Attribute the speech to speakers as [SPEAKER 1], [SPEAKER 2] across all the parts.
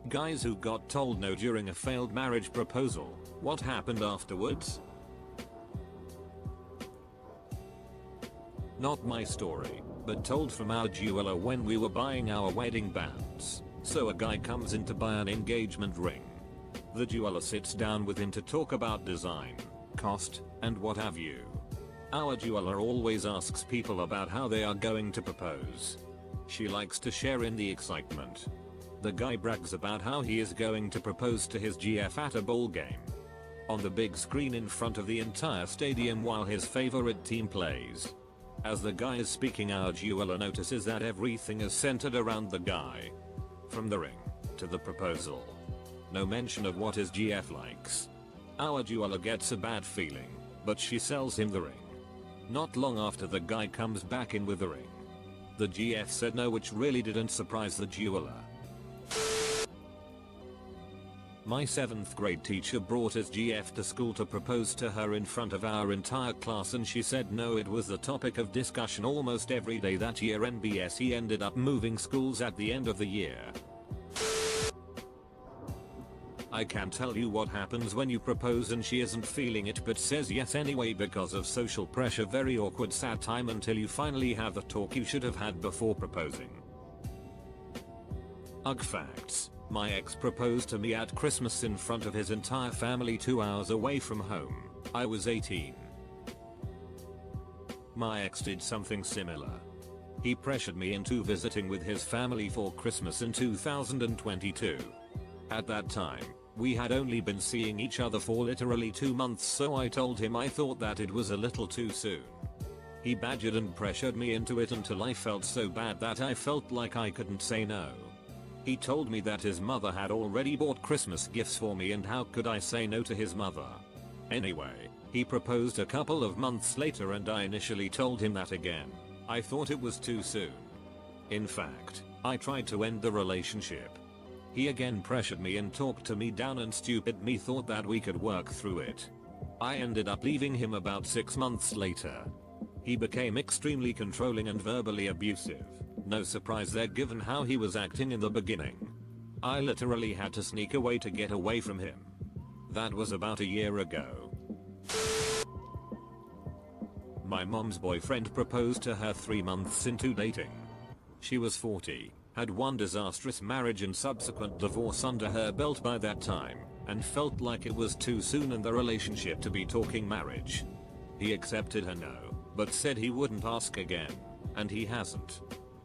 [SPEAKER 1] Guys who got told no during a failed marriage proposal, what happened afterwards? Not my story, but told from our jeweler when we were buying our wedding bands. So a guy comes in to buy an engagement ring. The jeweler sits down with him to talk about design, cost, and what have you. Our jeweler always asks people about how they are going to propose. She likes to share in the excitement. The guy brags about how he is going to propose to his GF at a ball game. On the big screen in front of the entire stadium while his favorite team plays. As the guy is speaking, our jeweler notices that everything is centered around the guy. From the ring, to the proposal. No mention of what his GF likes. Our jeweler gets a bad feeling, but she sells him the ring. Not long after, the guy comes back in with the ring. The GF said no, which really didn't surprise the jeweler. My 7th grade teacher brought his GF to school to propose to her in front of our entire class, and she said no. It was the topic of discussion almost every day that year. NBS, he ended up moving schools at the end of the year. I can't tell you what happens when you propose and she isn't feeling it but says yes anyway because of social pressure. Very awkward, sad time until you finally have the talk you should have had before proposing. Ugh, facts. My ex proposed to me at Christmas in front of his entire family 2 hours away from home. I was 18. My ex did something similar. He pressured me into visiting with his family for Christmas in 2022. At that time, we had only been seeing each other for literally 2 months, so I told him I thought that it was a little too soon. He badgered and pressured me into it until I felt so bad that I felt like I couldn't say no. He told me that his mother had already bought Christmas gifts for me and how could I say no to his mother. Anyway, he proposed a couple of months later and I initially told him that again. I thought it was too soon. In fact, I tried to end the relationship. He again pressured me and talked to me down, and stupid me thought that we could work through it. I ended up leaving him about 6 months later. He became extremely controlling and verbally abusive. No surprise there given how he was acting in the beginning. I literally had to sneak away to get away from him. That was about a year ago. My mom's boyfriend proposed to her 3 months into dating. She was 40, had one disastrous marriage and subsequent divorce under her belt by that time, and felt like it was too soon in the relationship to be talking marriage. He accepted her no, but said he wouldn't ask again, and he hasn't.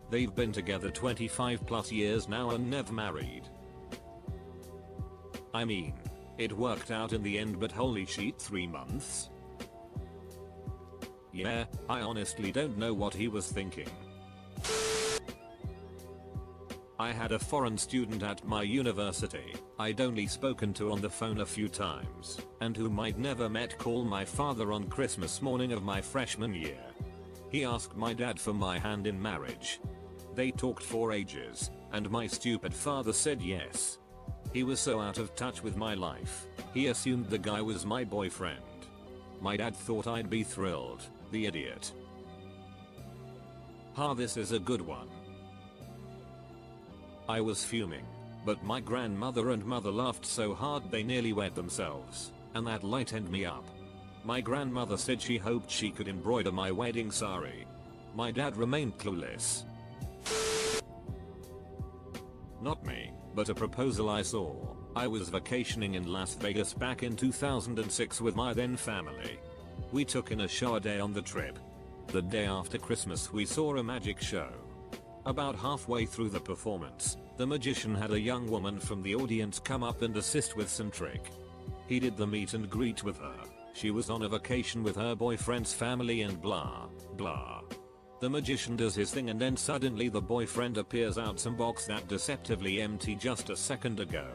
[SPEAKER 1] They've been together 25 plus years now and never married. I mean, it worked out in the end, but holy shit, 3 months? Yeah, I honestly don't know what he was thinking. I had a foreign student at my university I'd only spoken to on the phone a few times, and whom I'd never met, call my father on Christmas morning of my freshman year. He asked my dad for my hand in marriage. They talked for ages, and my stupid father said yes. He was so out of touch with my life, he assumed the guy was my boyfriend. My dad thought I'd be thrilled, the idiot. This is a good one. I was fuming, but my grandmother and mother laughed so hard they nearly wet themselves, and that lightened me up. My grandmother said she hoped she could embroider my wedding sari. My dad remained clueless. Not me, but a proposal I saw. I was vacationing in Las Vegas back in 2006 with my then family. We took in a shower day on the trip. The day after Christmas we saw a magic show. About halfway through the performance, the magician had a young woman from the audience come up and assist with some trick. He did the meet and greet with her. She was on a vacation with her boyfriend's family and blah, blah. The magician does his thing and then suddenly the boyfriend appears out some box that deceptively empty just a second ago.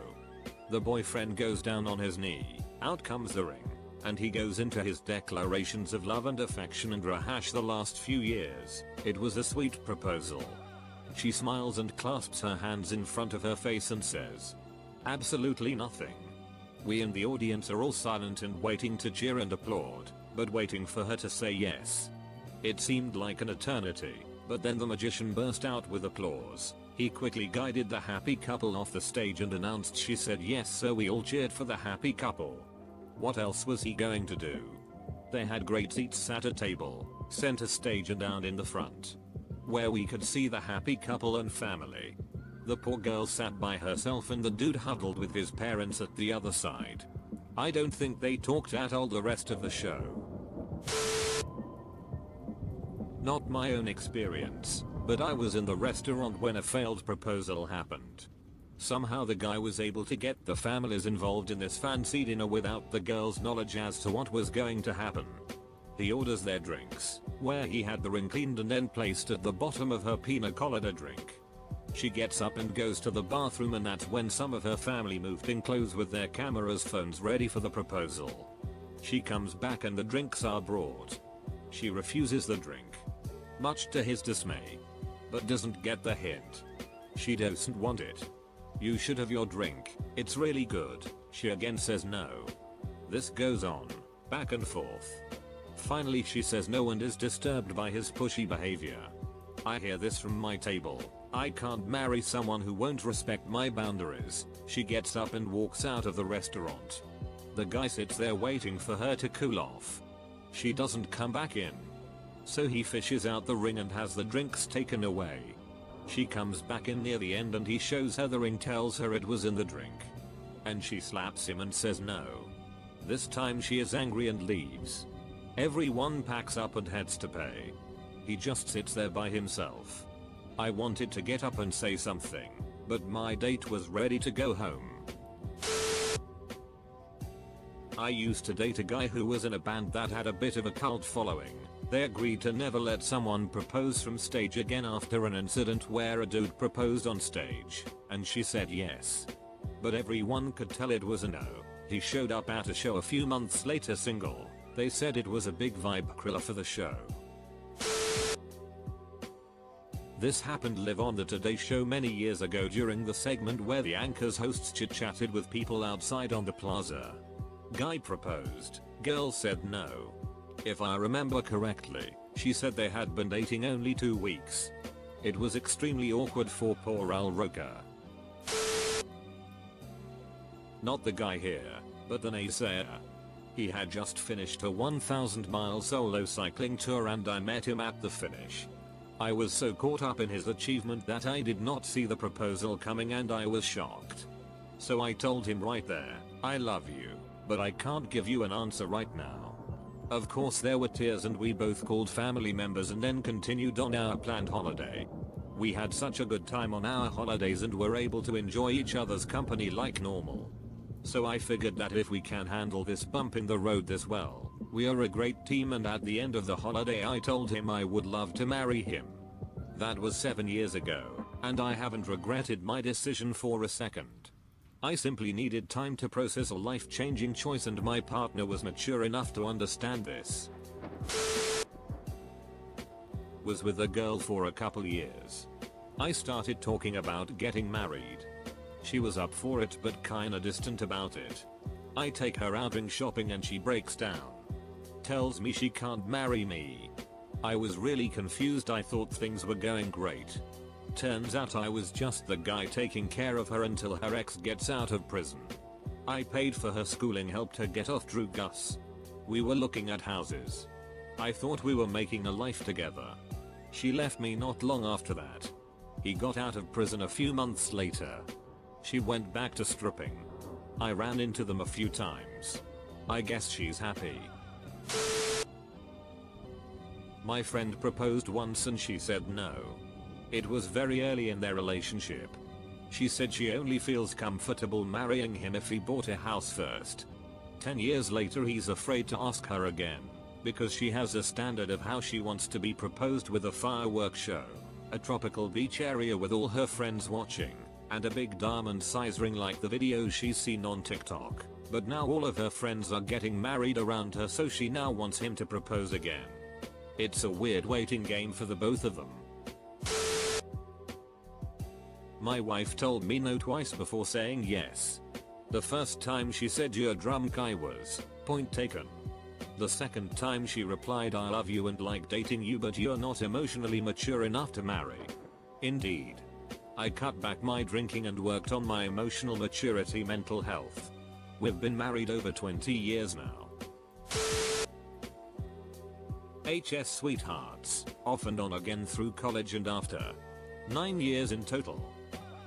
[SPEAKER 1] The boyfriend goes down on his knee, out comes the ring, and he goes into his declarations of love and affection and rehash the last few years. It was a sweet proposal. She smiles and clasps her hands in front of her face and says, "Absolutely nothing." We in the audience are all silent and waiting to cheer and applaud, but waiting for her to say yes. It seemed like an eternity, but then the magician burst out with applause. He quickly guided the happy couple off the stage and announced she said yes, so we all cheered for the happy couple. What else was he going to do? They had great seats at a table, center stage and down in the front, where we could see the happy couple and family. The poor girl sat by herself and the dude huddled with his parents at the other side. I don't think they talked at all the rest of the show. Not my own experience, but I was in the restaurant when a failed proposal happened. Somehow the guy was able to get the families involved in this fancy dinner without the girl's knowledge as to what was going to happen. He orders their drinks, where he had the ring cleaned and then placed at the bottom of her pina colada drink. She gets up and goes to the bathroom, and that's when some of her family moved in clothes with their cameras, phones ready for the proposal. She comes back and the drinks are brought. She refuses the drink, much to his dismay, but doesn't get the hint. She doesn't want it. You should have your drink, it's really good. She again says no. This goes on, back and forth. Finally she says no and is disturbed by his pushy behavior. I hear this from my table. I can't marry someone who won't respect my boundaries. She gets up and walks out of the restaurant. The guy sits there waiting for her to cool off. She doesn't come back in, so he fishes out the ring and has the drinks taken away. She comes back in near the end and he shows her the ring, tells her it was in the drink, and she slaps him and says no. This time she is angry and leaves. Everyone packs up and heads to pay. He just sits there by himself. I wanted to get up and say something, but my date was ready to go home. I used to date a guy who was in a band that had a bit of a cult following. They agreed to never let someone propose from stage again after an incident where a dude proposed on stage, and she said yes. But everyone could tell it was a no. He showed up at a show a few months later single. They said it was a big vibe killer for the show. This happened live on the Today Show many years ago during the segment where the anchor's hosts chit-chatted with people outside on the plaza. Guy proposed, girl said no. If I remember correctly, she said they had been dating only 2 weeks. It was extremely awkward for poor Al Roker. Not the guy here, but the naysayer. He had just finished a 1,000-mile solo cycling tour and I met him at the finish. I was so caught up in his achievement that I did not see the proposal coming and I was shocked. So I told him right there, I love you, but I can't give you an answer right now. Of course there were tears and we both called family members and then continued on our planned holiday. We had such a good time on our holidays and were able to enjoy each other's company like normal. So I figured that if we can handle this bump in the road this well, we are a great team, and at the end of the holiday I told him I would love to marry him. That was 7 years ago, and I haven't regretted my decision for a second. I simply needed time to process a life-changing choice and my partner was mature enough to understand this. Was with a girl for a couple years. I started talking about getting married. She was up for it but kinda distant about it. I take her out ring shopping and she breaks down. Tells me she can't marry me. I was really confused. I thought things were going great. Turns out I was just the guy taking care of her until her ex gets out of prison. I paid for her schooling, helped her get off drugs. We were looking at houses. I thought we were making a life together. She left me not long after that. He got out of prison a few months later. She went back to stripping. I ran into them a few times. I guess she's happy. My friend proposed once and she said no. It was very early in their relationship. She said she only feels comfortable marrying him if he bought a house first. 10 years later he's afraid to ask her again, because she has a standard of how she wants to be proposed, with a fireworks show, a tropical beach area with all her friends watching, and a big diamond size ring like the videos she's seen on TikTok. But now all of her friends are getting married around her, so she now wants him to propose again. It's a weird waiting game for the both of them. My wife told me no twice before saying yes. The first time she said "you're drunk," I was, point taken. The second time she replied "I love you and like dating you, but you're not emotionally mature enough to marry." Indeed. I cut back my drinking and worked on my emotional maturity, mental health. We've been married over 20 years now. HS sweethearts, off and on again through college and after. 9 years in total.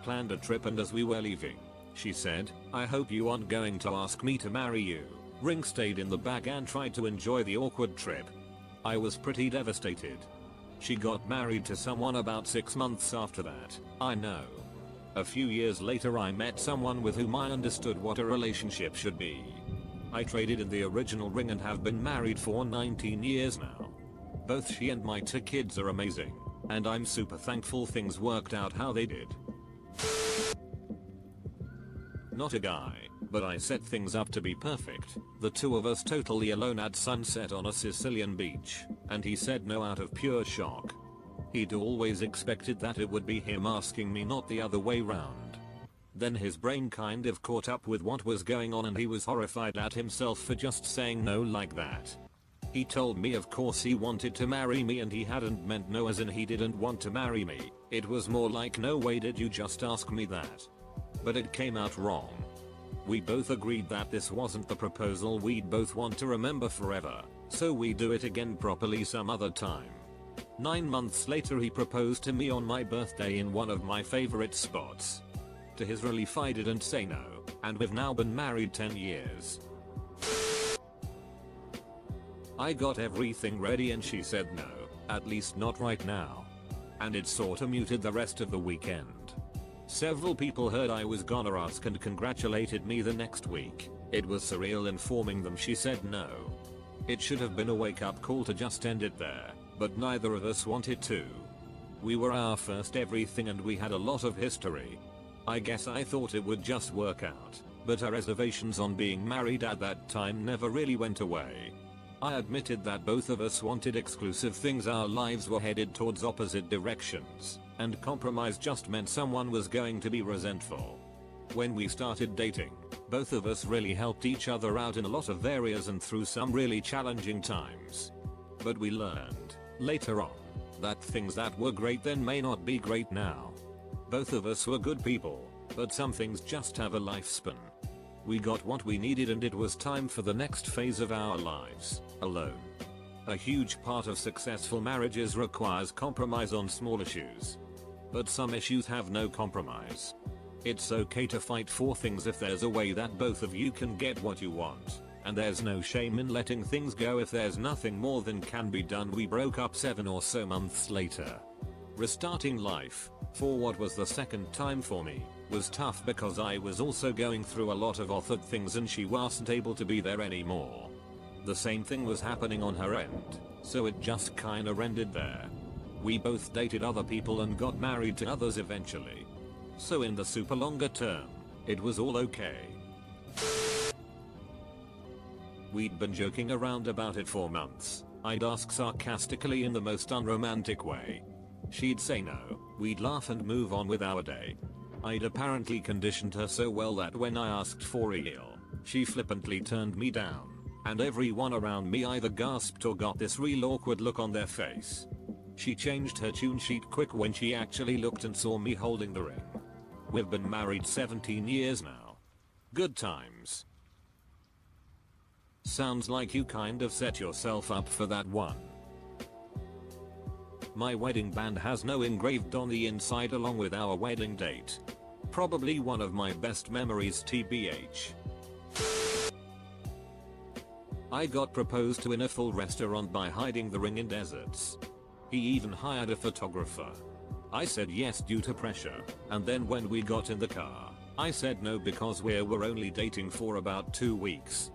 [SPEAKER 1] Planned a trip, and as we were leaving, she said, "I hope you aren't going to ask me to marry you." Ring stayed in the bag and tried to enjoy the awkward trip. I was pretty devastated. She got married to someone about 6 months after that. I know. A few years later I met someone with whom I understood what a relationship should be. I traded in the original ring and have been married for 19 years now. Both she and my 2 kids are amazing, and I'm super thankful things worked out how they did. Not a guy, but I set things up to be perfect. The 2 of us totally alone at sunset on a Sicilian beach, and he said no out of pure shock. He'd always expected that it would be him asking me, not the other way round. Then his brain kind of caught up with what was going on and he was horrified at himself for just saying no like that. He told me of course he wanted to marry me and he hadn't meant no as in he didn't want to marry me. It was more like, no way did you just ask me that. But it came out wrong. We both agreed that this wasn't the proposal we'd both want to remember forever, so we do it again properly some other time. 9 months later he proposed to me on my birthday in one of my favorite spots. To his relief I didn't say no, and we've now been married 10 years. I got everything ready and she said no, at least not right now. And it sorta muted the rest of the weekend. Several people heard I was gonna ask and congratulated me the next week. It was surreal informing them she said no. It should have been a wake-up call to just end it there, but neither of us wanted to. We were our first everything and we had a lot of history. I guess I thought it would just work out, but our reservations on being married at that time never really went away. I admitted that both of us wanted exclusive things, our lives were headed towards opposite directions, and compromise just meant someone was going to be resentful. When we started dating, both of us really helped each other out in a lot of areas and through some really challenging times. But we learned, later on, that things that were great then may not be great now. Both of us were good people, but some things just have a lifespan. We got what we needed and it was time for the next phase of our lives, alone. A huge part of successful marriages requires compromise on small issues. But some issues have no compromise. It's okay to fight for things if there's a way that both of you can get what you want, and there's no shame in letting things go if there's nothing more than can be done. We broke up 7 or so months later. Restarting life, for what was the second time for me, was tough because I was also going through a lot of awkward things and she wasn't able to be there anymore. The same thing was happening on her end, so it just kinda ended there. We both dated other people and got married to others eventually. So in the super longer term, it was all okay. We'd been joking around about it for months. I'd ask sarcastically in the most unromantic way. She'd say no, we'd laugh and move on with our day. I'd apparently conditioned her so well that when I asked for a deal, she flippantly turned me down, and everyone around me either gasped or got this real awkward look on their face. She changed her tune sheet quick when she actually looked and saw me holding the ring. We've been married 17 years now. Good times. Sounds like you kind of set yourself up for that one. My wedding band has no engraved on the inside along with our wedding date. Probably one of my best memories TBH. I got proposed to in a full restaurant by hiding the ring in deserts. He even hired a photographer. I said yes due to pressure, and then when we got in the car, I said no because we were only dating for about 2 weeks.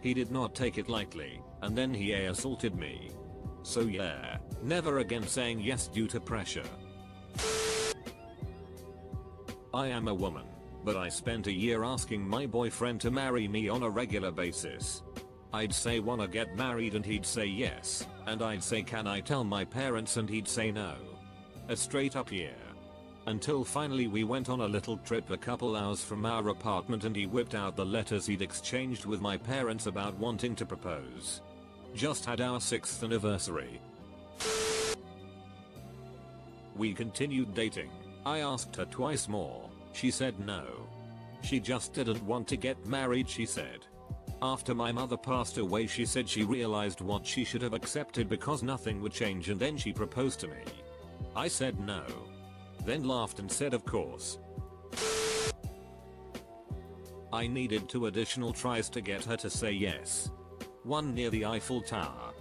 [SPEAKER 1] He did not take it lightly, and then he assaulted me. So yeah, never again saying yes due to pressure. I am a woman, but I spent a year asking my boyfriend to marry me on a regular basis. I'd say wanna get married and he'd say yes, and I'd say can I tell my parents and he'd say no. A straight up year. Until finally we went on a little trip a couple hours from our apartment and he whipped out the letters he'd exchanged with my parents about wanting to propose. Just had our 6th anniversary. We continued dating. I asked her twice more. She said no. She just didn't want to get married, she said. After my mother passed away, she said she realized what she should have accepted because nothing would change, and then she proposed to me. I said no. Then laughed and said of course. I needed 2 additional tries to get her to say yes. One near the Eiffel Tower.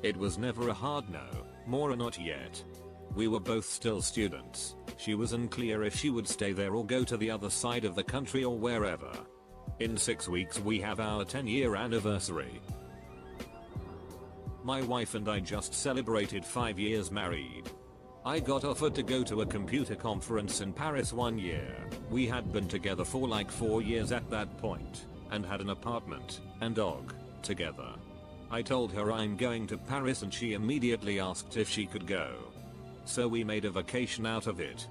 [SPEAKER 1] It was never a hard no, more a not yet. We were both still students. She was unclear if she would stay there or go to the other side of the country or wherever. In 6 weeks we have our 10-year anniversary. My wife and I just celebrated 5 years married. I got offered to go to a computer conference in Paris 1 year. We had been together for like 4 years at that point, and had an apartment and dog together. I told her I'm going to Paris and she immediately asked if she could go. So we made a vacation out of it.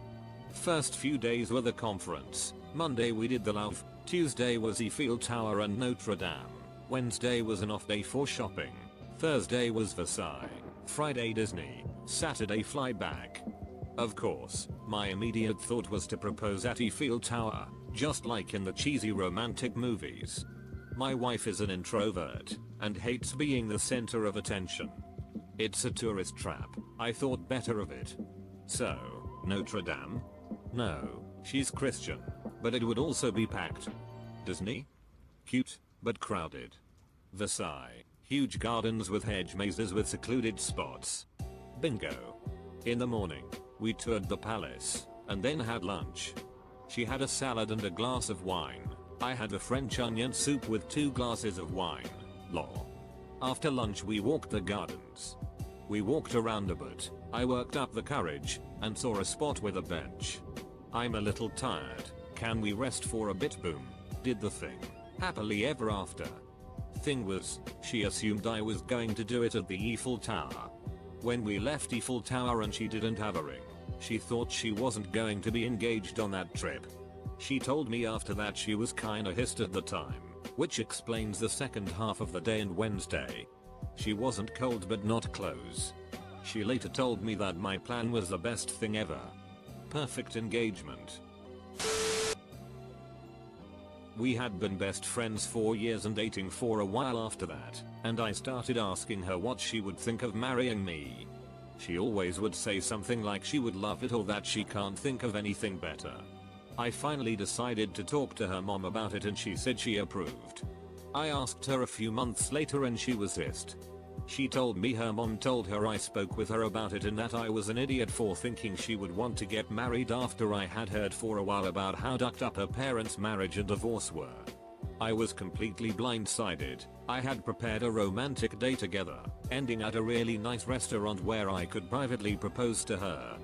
[SPEAKER 1] First few days were the conference. Monday we did the Louvre, Tuesday was Eiffel Tower and Notre Dame, Wednesday was an off day for shopping, Thursday was Versailles, Friday Disney, Saturday fly back. Of course, my immediate thought was to propose at Eiffel Tower, just like in the cheesy romantic movies. My wife is an introvert, and hates being the center of attention. It's a tourist trap. I thought better of it. So, Notre Dame? No, she's Christian, but it would also be packed. Disney? Cute, but crowded. Versailles, huge gardens with hedge mazes with secluded spots. Bingo. In the morning, we toured the palace, and then had lunch. She had a salad and a glass of wine. I had a French onion soup with 2 glasses of wine. Lol. After lunch we walked the gardens. We walked around a bit, I worked up the courage, and saw a spot with a bench. I'm a little tired, can we rest for a bit? Boom. Did the thing. Happily ever after. Thing was, she assumed I was going to do it at the Eiffel Tower. When we left Eiffel Tower and she didn't have a ring, she thought she wasn't going to be engaged on that trip. She told me after that she was kinda hissed at the time, which explains the second half of the day and Wednesday. She wasn't cold but not close. She later told me that my plan was the best thing ever. Perfect engagement. We had been best friends 4 years and dating for a while after that, and I started asking her what she would think of marrying me. She always would say something like she would love it or that she can't think of anything better. I finally decided to talk to her mom about it and she said she approved. I asked her a few months later and she was pissed. She told me her mom told her I spoke with her about it and that I was an idiot for thinking she would want to get married after I had heard for a while about how ducked up her parents' marriage and divorce were. I was completely blindsided. I had prepared a romantic day together, ending at a really nice restaurant where I could privately propose to her.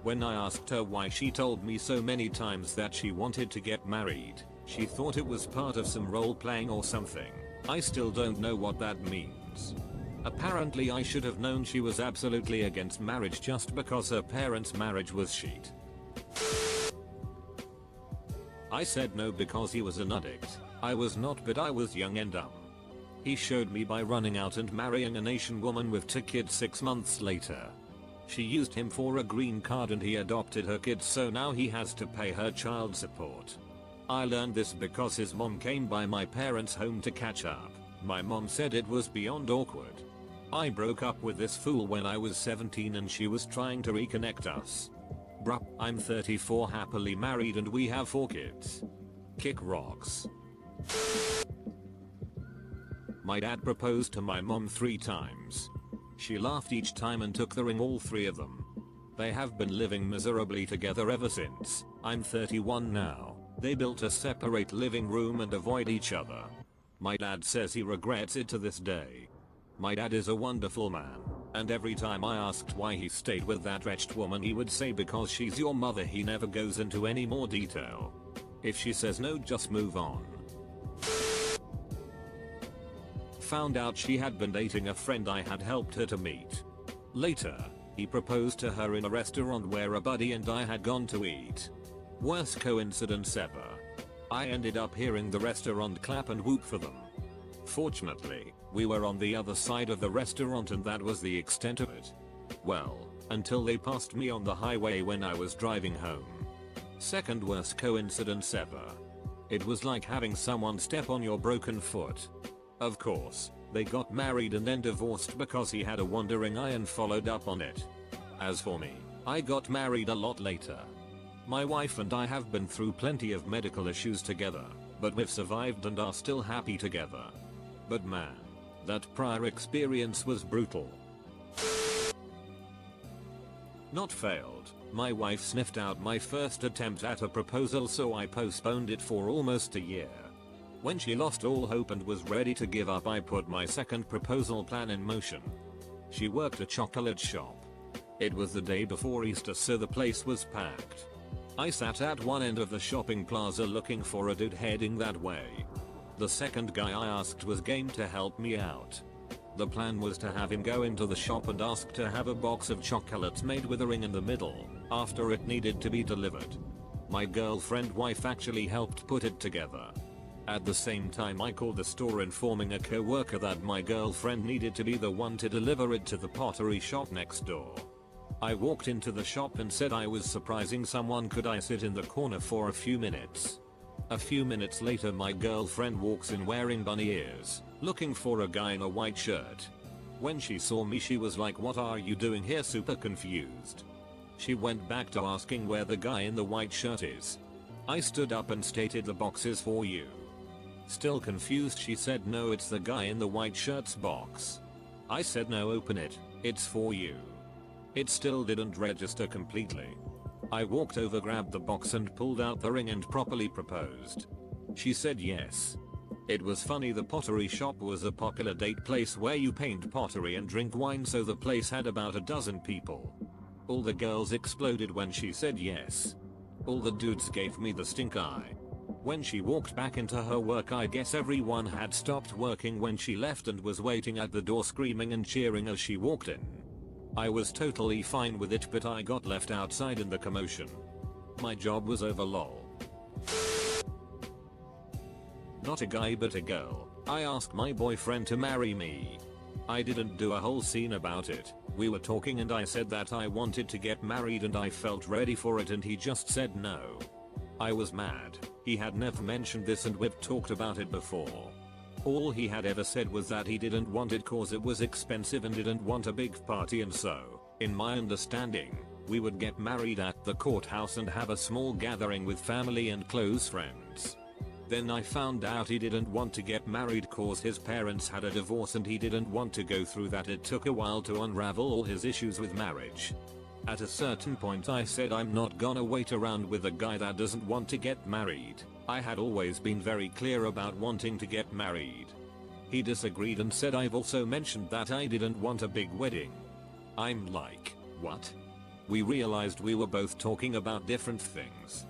[SPEAKER 1] When I asked her why, she told me so many times that she wanted to get married. She thought it was part of some role playing or something. I still don't know what that means. Apparently I should have known she was absolutely against marriage just because her parents' marriage was shit. I said no because he was an addict. I was not, but I was young and dumb. He showed me by running out and marrying an Asian woman with 2 kids 6 months later. She used him for a green card and he adopted her kids, so now he has to pay her child support. I learned this because his mom came by my parents' home to catch up. My mom said it was beyond awkward. I broke up with this fool when I was 17 and she was trying to reconnect us. Bruh, I'm 34, happily married, and we have 4 kids. Kick rocks. My dad proposed to my mom 3 times. She laughed each time and took the ring all 3 of them. They have been living miserably together ever since. I'm 31 now. They built a separate living room and avoid each other. My dad says he regrets it to this day. My dad is a wonderful man, and every time I asked why he stayed with that wretched woman he would say because she's your mother. He never goes into any more detail. If she says no, just move on. Found out she had been dating a friend I had helped her to meet. Later, he proposed to her in a restaurant where a buddy and I had gone to eat. Worst coincidence ever. I ended up hearing the restaurant clap and whoop for them. Fortunately, we were on the other side of the restaurant and that was the extent of it. Well, until they passed me on the highway when I was driving home. Second worst coincidence ever. It was like having someone step on your broken foot. Of course, they got married and then divorced because he had a wandering eye and followed up on it. As for me, I got married a lot later. My wife and I have been through plenty of medical issues together, but we've survived and are still happy together. But man, that prior experience was brutal. Not failed. My wife sniffed out my first attempt at a proposal, so I postponed it for almost a year. When she lost all hope and was ready to give up, I put my second proposal plan in motion. She worked a chocolate shop. It was the day before Easter, so the place was packed. I sat at one end of the shopping plaza looking for a dude heading that way. The second guy I asked was game to help me out. The plan was to have him go into the shop and ask to have a box of chocolates made with a ring in the middle, after it needed to be delivered. My girlfriend wife actually helped put it together. At the same time, I called the store informing a co-worker that my girlfriend needed to be the one to deliver it to the pottery shop next door. I walked into the shop and said I was surprising someone, could I sit in the corner for a few minutes? A few minutes later, my girlfriend walks in wearing bunny ears, looking for a guy in a white shirt. When she saw me, she was like, "What are you doing here?" super confused. She went back to asking where the guy in the white shirt is. I stood up and stated, "The box is for you." Still confused, she said, "No, it's the guy in the white shirt's box." I said, "No, open it, it's for you." It still didn't register completely. I walked over, grabbed the box and pulled out the ring and properly proposed. She said yes. It was funny, the pottery shop was a popular date place where you paint pottery and drink wine, so the place had about a dozen people. All the girls exploded when she said yes. All the dudes gave me the stink eye. When she walked back into her work, I guess everyone had stopped working when she left and was waiting at the door screaming and cheering as she walked in. I was totally fine with it, but I got left outside in the commotion. My job was over, lol. Not a guy but a girl. I asked my boyfriend to marry me. I didn't do a whole scene about it. We were talking and I said that I wanted to get married and I felt ready for it, and he just said no. I was mad. He had never mentioned this and we've talked about it before. All he had ever said was that he didn't want it cause it was expensive and didn't want a big party, and so, in my understanding, we would get married at the courthouse and have a small gathering with family and close friends. Then I found out he didn't want to get married cause his parents had a divorce and he didn't want to go through that. It took a while to unravel all his issues with marriage. At a certain point I said, "I'm not gonna wait around with a guy that doesn't want to get married." I had always been very clear about wanting to get married. He disagreed and said I've also mentioned that I didn't want a big wedding. I'm like, what? We realized we were both talking about different things.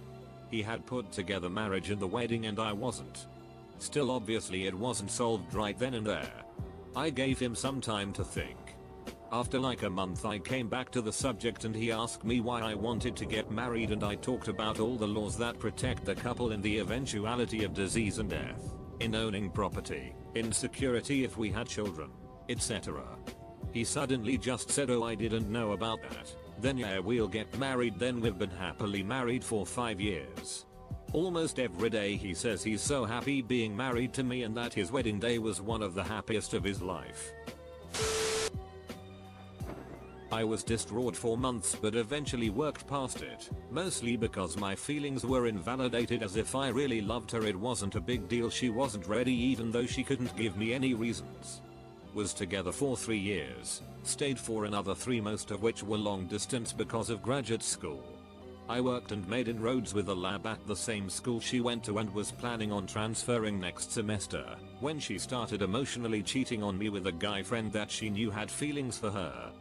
[SPEAKER 1] He had put together marriage and the wedding and I wasn't. Still, obviously it wasn't solved right then and there. I gave him some time to think. After like a month I came back to the subject and he asked me why I wanted to get married, and I talked about all the laws that protect the couple in the eventuality of disease and death, in owning property, in security if we had children, etc. He suddenly just said, "Oh, I didn't know about that. Then yeah, we'll get married." Then we've been happily married for 5 years. Almost every day he says he's so happy being married to me and that his wedding day was one of the happiest of his life. I was distraught for months but eventually worked past it, mostly because my feelings were invalidated. As if I really loved her, it wasn't a big deal. She wasn't ready even though she couldn't give me any reasons. Was together for 3 years, stayed for another 3, most of which were long distance because of graduate school. I worked and made inroads with a lab at the same school she went to and was planning on transferring next semester, when she started emotionally cheating on me with a guy friend that she knew had feelings for her.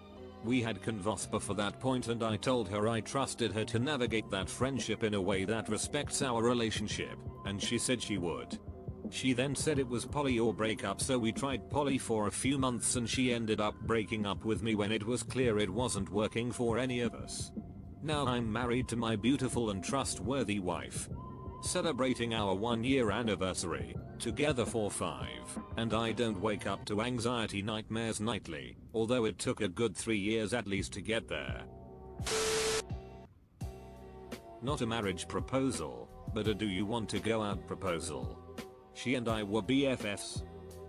[SPEAKER 1] We had conversed before that point and I told her I trusted her to navigate that friendship in a way that respects our relationship, and she said she would. She then said it was poly or break up, so we tried poly for a few months and she ended up breaking up with me when it was clear it wasn't working for any of us. Now I'm married to my beautiful and trustworthy wife, celebrating our 1-year anniversary, together for 5, and I don't wake up to anxiety nightmares nightly, although it took a good 3 years at least to get there. Not a marriage proposal, but a do you want to go out proposal. She and I were BFFs.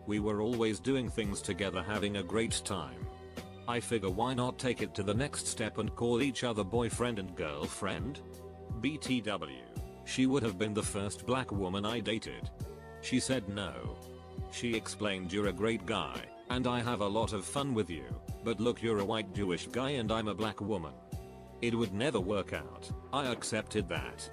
[SPEAKER 1] We were always doing things together, having a great time. I figure why not take it to the next step and call each other boyfriend and girlfriend? BTW. She would have been the first black woman I dated. She said no. She explained, you're a great guy, and I have a lot of fun with you, but look, you're a white Jewish guy and I'm a black woman. It would never work out. I accepted that.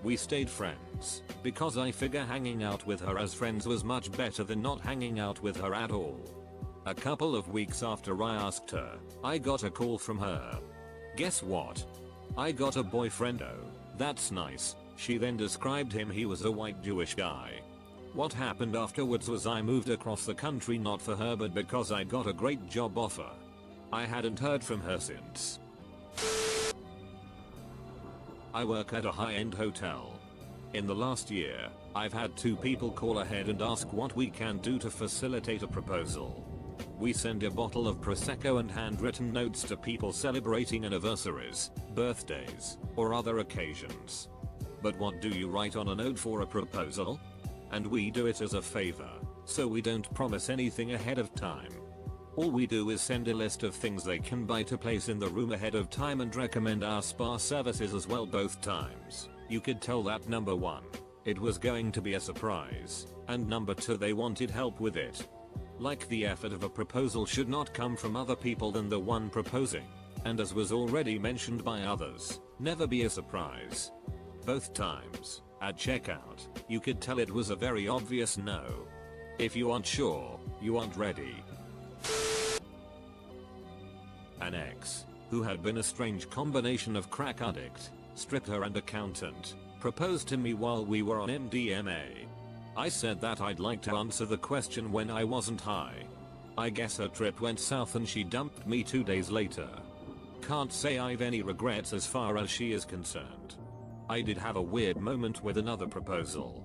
[SPEAKER 1] We stayed friends, because I figure hanging out with her as friends was much better than not hanging out with her at all. A couple of weeks after I asked her, I got a call from her. Guess what? I got a boyfriend. Oh, that's nice. She then described him. He was a white Jewish guy. What happened afterwards was I moved across the country, not for her but because I got a great job offer. I hadn't heard from her since. I work at a high-end hotel. In the last year, I've had 2 people call ahead and ask what we can do to facilitate a proposal. We send a bottle of Prosecco and handwritten notes to people celebrating anniversaries, birthdays, or other occasions. But what do you write on a note for a proposal? And we do it as a favor, so we don't promise anything ahead of time. All we do is send a list of things they can buy to place in the room ahead of time and recommend our spa services as well. Both times, you could tell that number 1, it was going to be a surprise, and number 2, they wanted help with it. Like, the effort of a proposal should not come from other people than the one proposing, and as was already mentioned by others, never be a surprise. Both times, at checkout, you could tell it was a very obvious no. If you aren't sure, you aren't ready. An ex, who had been a strange combination of crack addict, stripper and accountant, proposed to me while we were on MDMA. I said that I'd like to answer the question when I wasn't high. I guess her trip went south and she dumped me 2 days later. Can't say I've any regrets as far as she is concerned. I did have a weird moment with another proposal.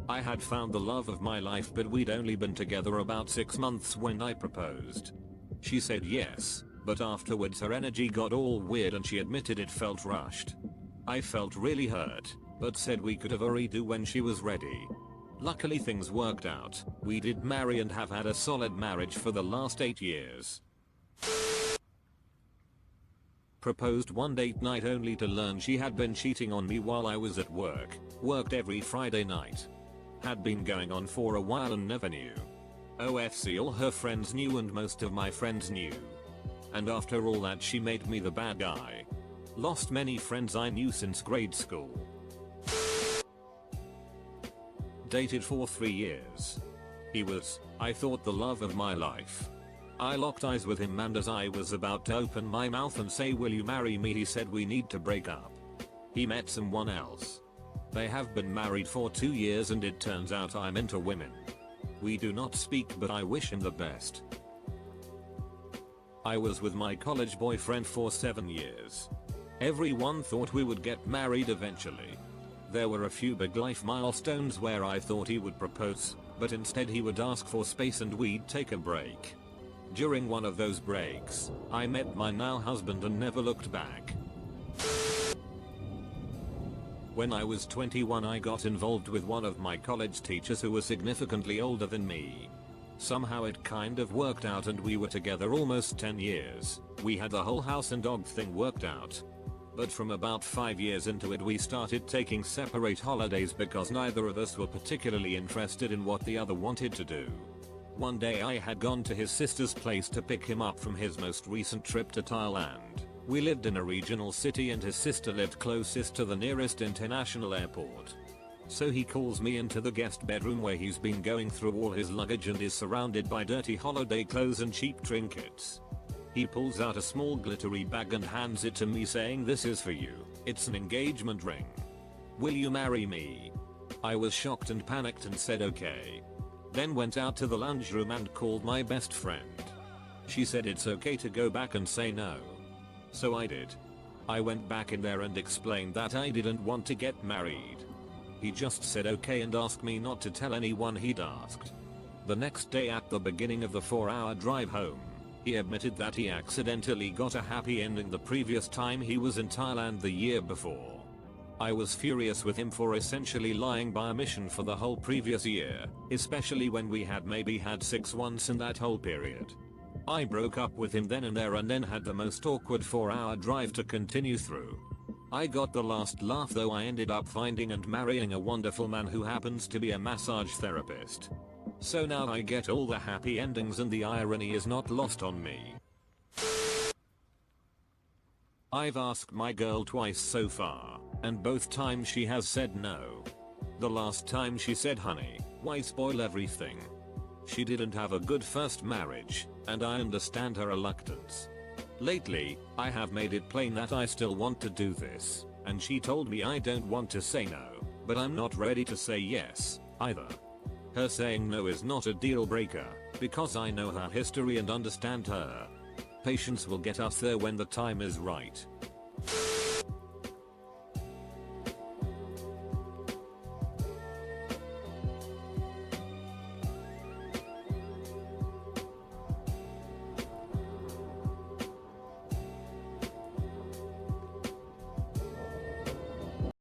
[SPEAKER 1] I had found the love of my life, but we'd only been together about 6 months when I proposed. She said yes, but afterwards her energy got all weird and she admitted it felt rushed. I felt really hurt, but said we could have a redo when she was ready. Luckily things worked out. We did marry and have had a solid marriage for the last 8 years. Proposed one date night only to learn she had been cheating on me while I was at work. Worked every Friday night. Had been going on for a while and never knew. OFC, all her friends knew and most of my friends knew. And after all that she made me the bad guy. Lost many friends I knew since grade school. Dated for 3 years. He was, I thought, the love of my life. I locked eyes with him and as I was about to open my mouth and say will you marry me, he said we need to break up. He met someone else. They have been married for 2 years and it turns out I'm into women. We do not speak but I wish him the best. I was with my college boyfriend for 7 years. Everyone thought we would get married eventually. There were a few big life milestones where I thought he would propose, but instead he would ask for space and we'd take a break. During one of those breaks, I met my now husband and never looked back. When I was 21 I got involved with one of my college teachers who was significantly older than me. Somehow it kind of worked out and we were together almost 10 years. We had the whole house and dog thing worked out. But from about 5 years into it we started taking separate holidays because neither of us were particularly interested in what the other wanted to do. One day I had gone to his sister's place to pick him up from his most recent trip to Thailand. We lived in a regional city and his sister lived closest to the nearest international airport. So he calls me into the guest bedroom where he's been going through all his luggage and is surrounded by dirty holiday clothes and cheap trinkets. He pulls out a small glittery bag and hands it to me saying this is for you, it's an engagement ring. Will you marry me? I was shocked and panicked and said okay. Then went out to the lounge room and called my best friend. She said it's okay to go back and say no. So I did. I went back in there and explained that I didn't want to get married. He just said okay and asked me not to tell anyone he'd asked. The next day at the beginning of the 4-hour drive home, he admitted that he accidentally got a happy ending the previous time he was in Thailand the year before. I was furious with him for essentially lying by omission for the whole previous year, especially when we had maybe had sex once in that whole period. I broke up with him then and there and then had the most awkward 4-hour drive to continue through. I got the last laugh though. I ended up finding and marrying a wonderful man who happens to be a massage therapist. So now I get all the happy endings and the irony is not lost on me. I've asked my girl twice so far, and both times she has said no. The last time she said, honey, why spoil everything? She didn't have a good first marriage, and I understand her reluctance. Lately, I have made it plain that I still want to do this, and she told me I don't want to say no, but I'm not ready to say yes, either. Her saying no is not a deal breaker, because I know her history and understand her. Patience will get us there when the time is right.